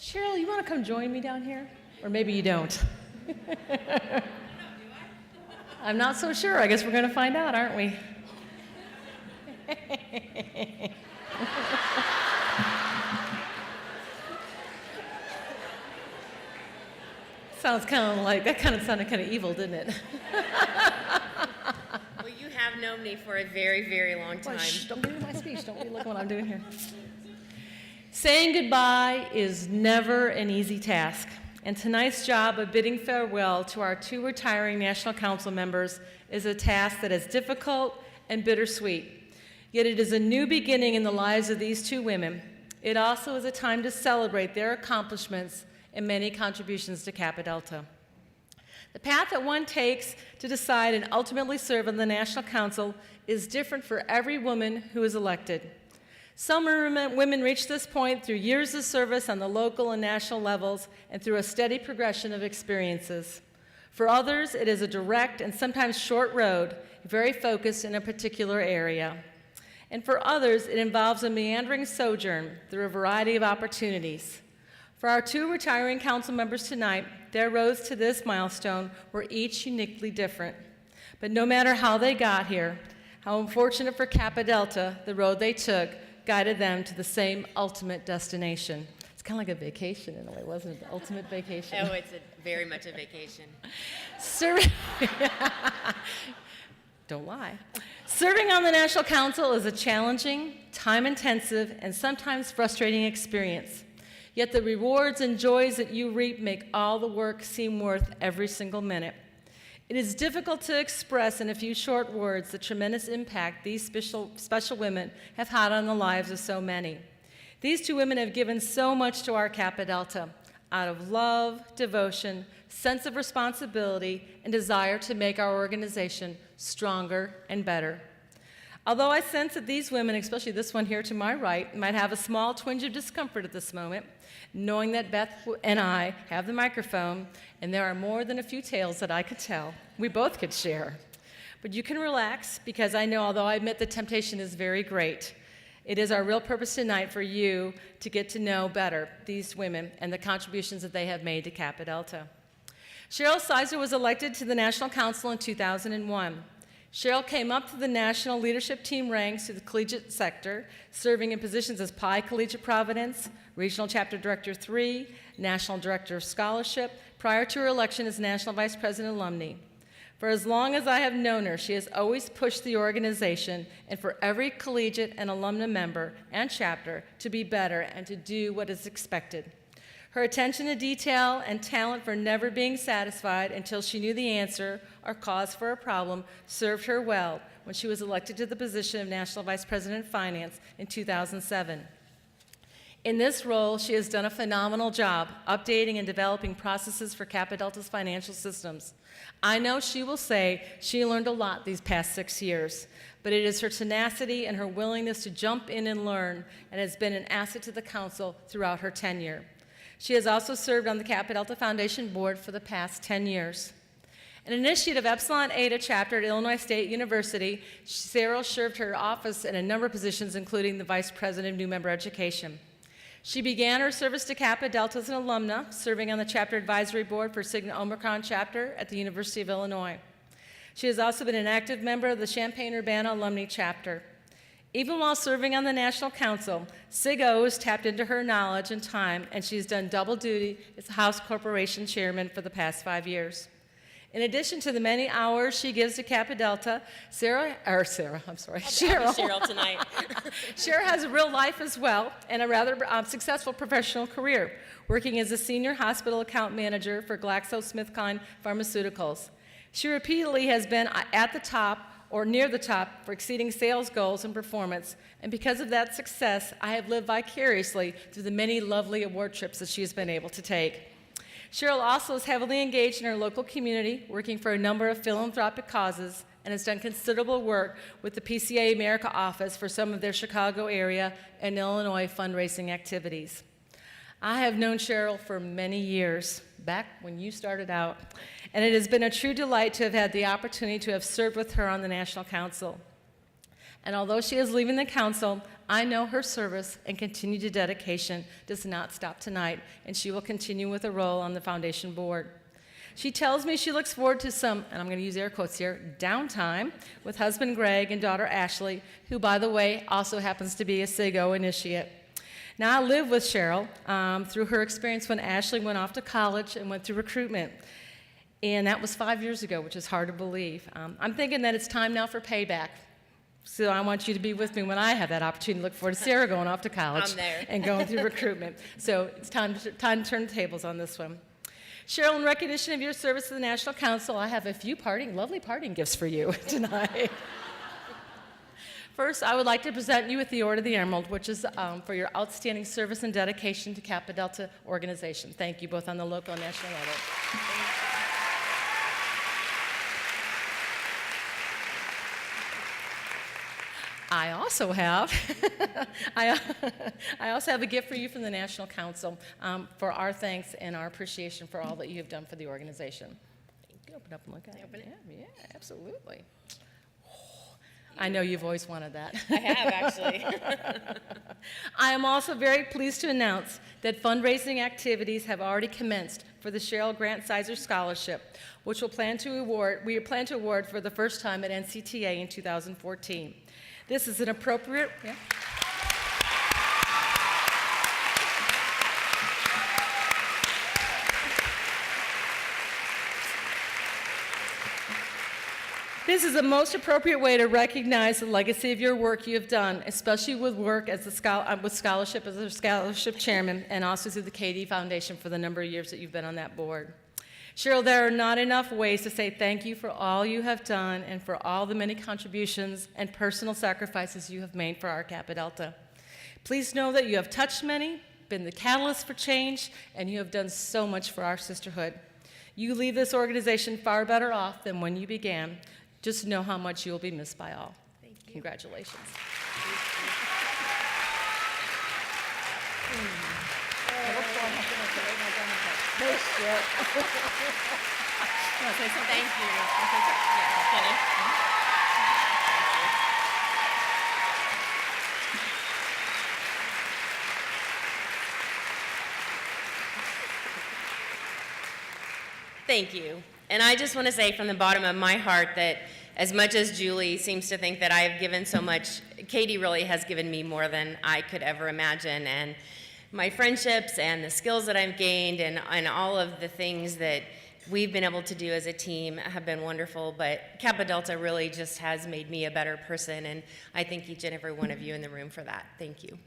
Cheryl, you want to come join me down here? Or maybe you don't. I'm not so sure. I guess we're going to find out, aren't we? Sounds kind of like, that kind of sounded kind of evil, didn't it? Well, you have known me for a very, very long time. Well, shh, don't give me my speech. Don't be looking what I'm doing here. Saying goodbye is never an easy task, and tonight's job of bidding farewell to our 2 retiring National Council members is a task that is difficult and bittersweet. Yet it is a new beginning in the lives of these 2 women. It also is a time to celebrate their accomplishments and many contributions to Kappa Delta. The path that one takes to decide and ultimately serve on the National Council is different for every woman who is elected. Some women reach this point through years of service on the local and national levels and through a steady progression of experiences. For others, it is a direct and sometimes short road, very focused in a particular area. And for others, it involves a meandering sojourn through a variety of opportunities. For our 2 retiring council members tonight, their roads to this milestone were each uniquely different. But no matter how they got here, how unfortunate for Kappa Delta, the road they took guided them to the same ultimate destination. It's kind of like a vacation in a way, wasn't it? The ultimate vacation. Oh, it's very much a vacation. Don't lie. Serving on the National Council is a challenging, time-intensive, and sometimes frustrating experience. Yet the rewards and joys that you reap make all the work seem worth every single minute. It is difficult to express in a few short words the tremendous impact these special women have had on the lives of so many. These 2 women have given so much to our Kappa Delta out of love, devotion, sense of responsibility, and desire to make our organization stronger and better. Although I sense that these women, especially this one here to my right, might have a small twinge of discomfort at this moment, knowing that Beth and I have the microphone, and there are more than a few tales that I could tell. We both could share. But you can relax, because I know, although I admit the temptation is very great, it is our real purpose tonight for you to get to know better these women and the contributions that they have made to Kappa Delta. Cheryl Sizer was elected to the National Council in 2001. Cheryl came up to the national leadership team ranks through the collegiate sector, serving in positions as Pi Collegiate Providence, Regional Chapter Director 3, National Director of Scholarship, prior to her election as National Vice President Alumni. For as long as I have known her, she has always pushed the organization and for every collegiate and alumna member and chapter to be better and to do what is expected. Her attention to detail and talent for never being satisfied until she knew the answer or cause for a problem served her well when she was elected to the position of National Vice President of Finance in 2007. In this role, she has done a phenomenal job updating and developing processes for Kappa Delta's financial systems. I know she will say she learned a lot these past 6 years, but it is her tenacity and her willingness to jump in and learn and has been an asset to the council throughout her tenure. She has also served on the Kappa Delta Foundation Board for the past 10 years. An initiate of Epsilon Eta chapter at Illinois State University, Cheryl served her office in a number of positions, including the Vice President of New Member Education. She began her service to Kappa Delta as an alumna, serving on the Chapter Advisory Board for Sigma Omicron chapter at the University of Illinois. She has also been an active member of the Champaign-Urbana Alumni Chapter. Even while serving on the National Council, Sig O's tapped into her knowledge and time, and she's done double duty as House Corporation Chairman for the past 5 years. In addition to the many hours she gives to Kappa Delta, Cheryl tonight. Cheryl has a real life as well and a rather successful professional career, working as a senior hospital account manager for GlaxoSmithKline Pharmaceuticals. She repeatedly has been at the top or near the top for exceeding sales goals and performance, and because of that success, I have lived vicariously through the many lovely award trips that she has been able to take. Cheryl also is heavily engaged in her local community, working for a number of philanthropic causes, and has done considerable work with the PCA America office for some of their Chicago area and Illinois fundraising activities. I have known Cheryl for many years, back when you started out, and it has been a true delight to have had the opportunity to have served with her on the National Council. And although she is leaving the council, I know her service and continued dedication does not stop tonight, and she will continue with a role on the foundation board. She tells me she looks forward to some, and I'm going to use air quotes here, downtime with husband Greg and daughter Ashley, who, by the way, also happens to be a SIGO initiate. Now, I live with Cheryl through her experience when Ashley went off to college and went through recruitment. And that was 5 years ago, which is hard to believe. I'm thinking that it's time now for payback. So I want you to be with me when I have that opportunity to look forward to Sarah going off to college I'm there. and going through recruitment. So it's time to turn the tables on this one. Cheryl, in recognition of your service to the National Council, I have a few lovely parting gifts for you tonight. First, I would like to present you with the Order of the Emerald, which is for your outstanding service and dedication to Kappa Delta organization. Thank you, both on the local and national level. I also have a gift for you from the National Council for our thanks and our appreciation for all that you have done for the organization. You can open up and look at it. Yeah, absolutely. I know you've always wanted that. I have, actually. I am also very pleased to announce that fundraising activities have already commenced for the Cheryl Grant Sizer Scholarship, which we plan to award for the first time at NCTA in 2014. This is an appropriate... Yeah. This is the most appropriate way to recognize the legacy of your work you have done, especially with work as with scholarship as a scholarship chairman, and also through the KD Foundation for the number of years that you've been on that board. Cheryl, there are not enough ways to say thank you for all you have done and for all the many contributions and personal sacrifices you have made for our Kappa Delta. Please know that you have touched many, been the catalyst for change, and you have done so much for our sisterhood. You leave this organization far better off than when you began. Just know how much you'll be missed by all. Thank you. Congratulations. Thank you. Yeah, Kenny. Thank you. And I just want to say from the bottom of my heart that as much as Julie seems to think that I have given so much, Katie really has given me more than I could ever imagine. And my friendships and the skills that I've gained and all of the things that we've been able to do as a team have been wonderful. But Kappa Delta really just has made me a better person. And I thank each and every one of you in the room for that. Thank you.